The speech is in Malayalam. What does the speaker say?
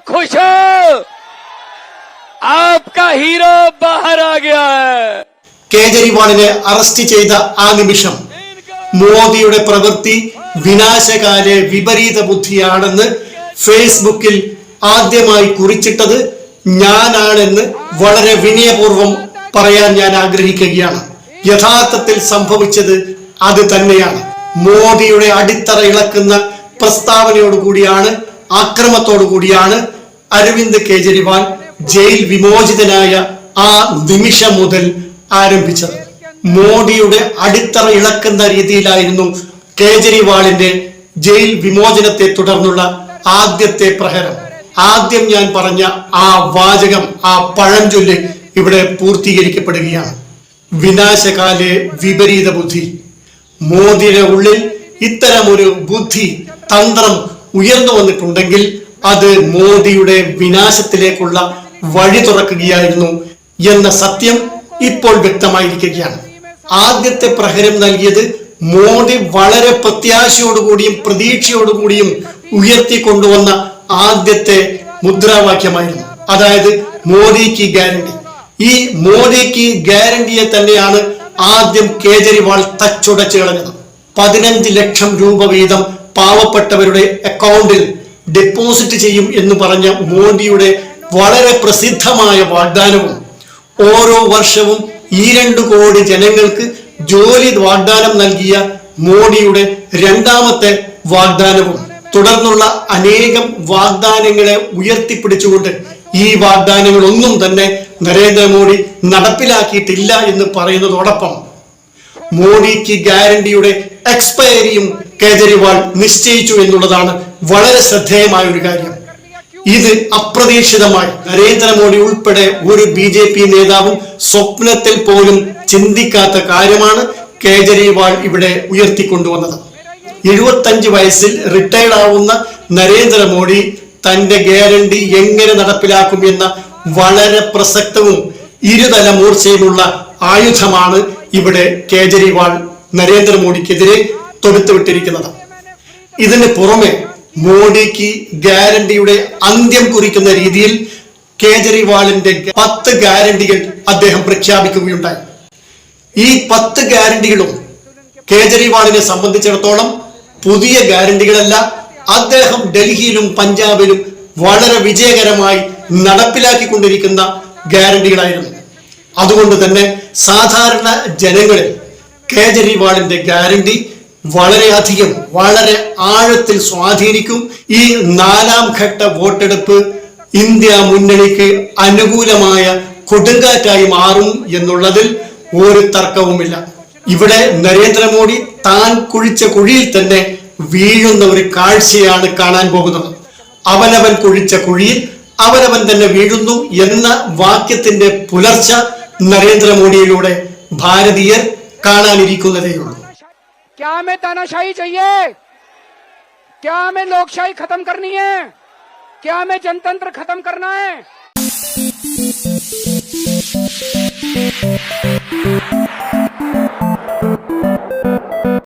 खुश हो? आपका हीरो बाहर आ गया है. കേജരിവാളിനെ അറസ്റ്റ് ചെയ്ത ആ നിമിഷം മോദിയുടെ പ്രവൃത്തി വിനാശകാലെ വിപരീത ബുദ്ധിയാണെന്ന് ഫേസ്ബുക്കിൽ ആദ്യമായി കുറിച്ചിട്ടത് ഞാനാണെന്ന് വളരെ വിനയപൂർവ്വം പറയാൻ ഞാൻ ആഗ്രഹിക്കുകയാണ്. യഥാർത്ഥത്തിൽ സംഭവിച്ചത് അത് തന്നെയാണ്. മോദിയുടെ അടിത്തറ ഇളക്കുന്ന പ്രസ്താവനയോടുകൂടിയാണ്, ആക്രമത്തോടുകൂടിയാണ് അരവിന്ദ് കെജ്രിവാൾ ജയിൽ വിമോചിതനായ ആ നിമിഷം മുതൽ ആരംഭിച്ചത്. മോദിയുടെ അടിത്തറ ഇളക്കുന്ന രീതിയിലായിരുന്നു കേജ്രിവാളിന്റെ ജയിൽ വിമോചനത്തെ തുടർന്നുള്ള ആദ്യത്തെ പ്രഹരം. ആദ്യം ഞാൻ പറഞ്ഞ ആ വാചകം, ആ പഴഞ്ചൊല്ല് ഇവിടെ പൂർത്തീകരിക്കപ്പെടുകയാണ്. വിനാശകാലെ വിപരീത ബുദ്ധി. മോദിയുടെ ഉള്ളിൽ ഇത്തരമൊരു ബുദ്ധി, തന്ത്രം ഉയർന്നു വന്നിട്ടുണ്ടെങ്കിൽ അത് മോദിയുടെ വിനാശത്തിലേക്കുള്ള വഴി തുറക്കുകയായിരുന്നു എന്ന സത്യം ഇപ്പോൾ വ്യക്തമായിരിക്കുകയാണ്. ആദ്യത്തെ പ്രഹരം നൽകിയത് മോദി വളരെ പ്രത്യാശയോടുകൂടിയും പ്രതീക്ഷയോടുകൂടിയും ഉയർത്തിക്കൊണ്ടുവന്ന ആദ്യത്തെ മുദ്രാവാക്യമായിരുന്നു. അതായത് മോദി കി ഗ്യാരണ്ടി. ഈ മോദി കി ഗ്യാരണ്ടിയെ തന്നെയാണ് ആദ്യം കേജ്രിവാൾ തച്ചുടച്ചു കളഞ്ഞത്. 15 ലക്ഷം രൂപ വീതം പാവപ്പെട്ടവരുടെ അക്കൗണ്ടിൽ ഡെപ്പോസിറ്റ് ചെയ്യും എന്ന് പറഞ്ഞ മോദിയുടെ വളരെ പ്രസിദ്ധമായ വാഗ്ദാനവും, ഓരോ വർഷവും 2 കോടി ജനങ്ങൾക്ക് ജോലി വാഗ്ദാനം നൽകിയ മോദിയുടെ രണ്ടാമത്തെ വാഗ്ദാനവും, തുടർന്നുള്ള അനേകം വാഗ്ദാനങ്ങളെ ഉയർത്തിപ്പിടിച്ചുകൊണ്ട് ഈ വാഗ്ദാനങ്ങളൊന്നും തന്നെ നരേന്ദ്രമോദി നടപ്പിലാക്കിയിട്ടില്ല എന്ന് പറയുന്നതോടൊപ്പം മോദിക്ക് ഗ്യാരണ്ടിയുടെ എക്സ്പയറിയും കേജ്രിവാൾ നിശ്ചയിച്ചു എന്നുള്ളതാണ് വളരെ ശ്രദ്ധേയമായ ഒരു കാര്യം. ഇത് അപ്രതീക്ഷിതമായി നരേന്ദ്രമോദി ഉൾപ്പെടെ ഒരു BJP നേതാവും സ്വപ്നത്തിൽ പോലും ചിന്തിക്കാത്ത കാര്യമാണ് കേജ്രിവാൾ ഇവിടെ ഉയർത്തിക്കൊണ്ടുവന്നത്. 75 വയസ്സിൽ റിട്ടയർഡ് ആവുന്ന നരേന്ദ്രമോദി തന്റെ ഗ്യാരണ്ടി എങ്ങനെ നടപ്പിലാക്കും എന്ന വളരെ പ്രസക്തവും ഇരുതല മൂർച്ചയുമുള്ള ആയുധമാണ് ഇവിടെ കേജ്രിവാൾ നരേന്ദ്രമോദിക്കെതിരെ തൊടുത്തുവിട്ടിരിക്കുന്നത്. ഇതിന് പുറമെ മോദിക്ക് ഗ്യാരണ്ടിയുടെ അന്ത്യം കുറിക്കുന്ന രീതിയിൽ കേജ്രിവാളിന്റെ 10 ഗ്യാരണ്ടികൾ അദ്ദേഹം പ്രഖ്യാപിക്കുകയുണ്ടായി. ഈ 10 ഗ്യാരണ്ടികളും കേജ്രിവാളിനെ സംബന്ധിച്ചിടത്തോളം പുതിയ ഗ്യാരണ്ടികളല്ല, അദ്ദേഹം ഡൽഹിയിലും പഞ്ചാബിലും വളരെ വിജയകരമായി നടപ്പിലാക്കിക്കൊണ്ടിരിക്കുന്ന ഗ്യാരണ്ടികളായിരുന്നു. അതുകൊണ്ട് തന്നെ സാധാരണ ജനങ്ങളിൽ കേജ്രിവാളിന്റെ ഗ്യാരണ്ടി വളരെയധികം, വളരെ ആഴത്തിൽ സ്വാധീനിക്കും. ഈ 4ാം ഘട്ട വോട്ടെടുപ്പ് ഇന്ത്യ മുന്നണിക്ക് അനുകൂലമായ കൊടുങ്കാറ്റായി മാറും എന്നുള്ളതിൽ ഒരു തർക്കവുമില്ല. ഇവിടെ നരേന്ദ്രമോദി താൻ കുഴിച്ച കുഴിയിൽ തന്നെ വീഴുന്ന ഒരു കാഴ്ചയാണ് കാണാൻ പോകുന്നത്. അവനവൻ കുഴിച്ച കുഴിയിൽ അവനവൻ തന്നെ വീഴുന്നു എന്ന വാക്യത്തിന്റെ പുലർച്ച നരേന്ദ്രമോദിയിലൂടെ ഭാരതീയർ കാണാനിരിക്കുന്നതേയുള്ളൂ. क्या हमें तानाशाही चाहिए? क्या हमें लोकशाही खत्म करनी है? क्या हमें जनतंत्र खत्म करना है?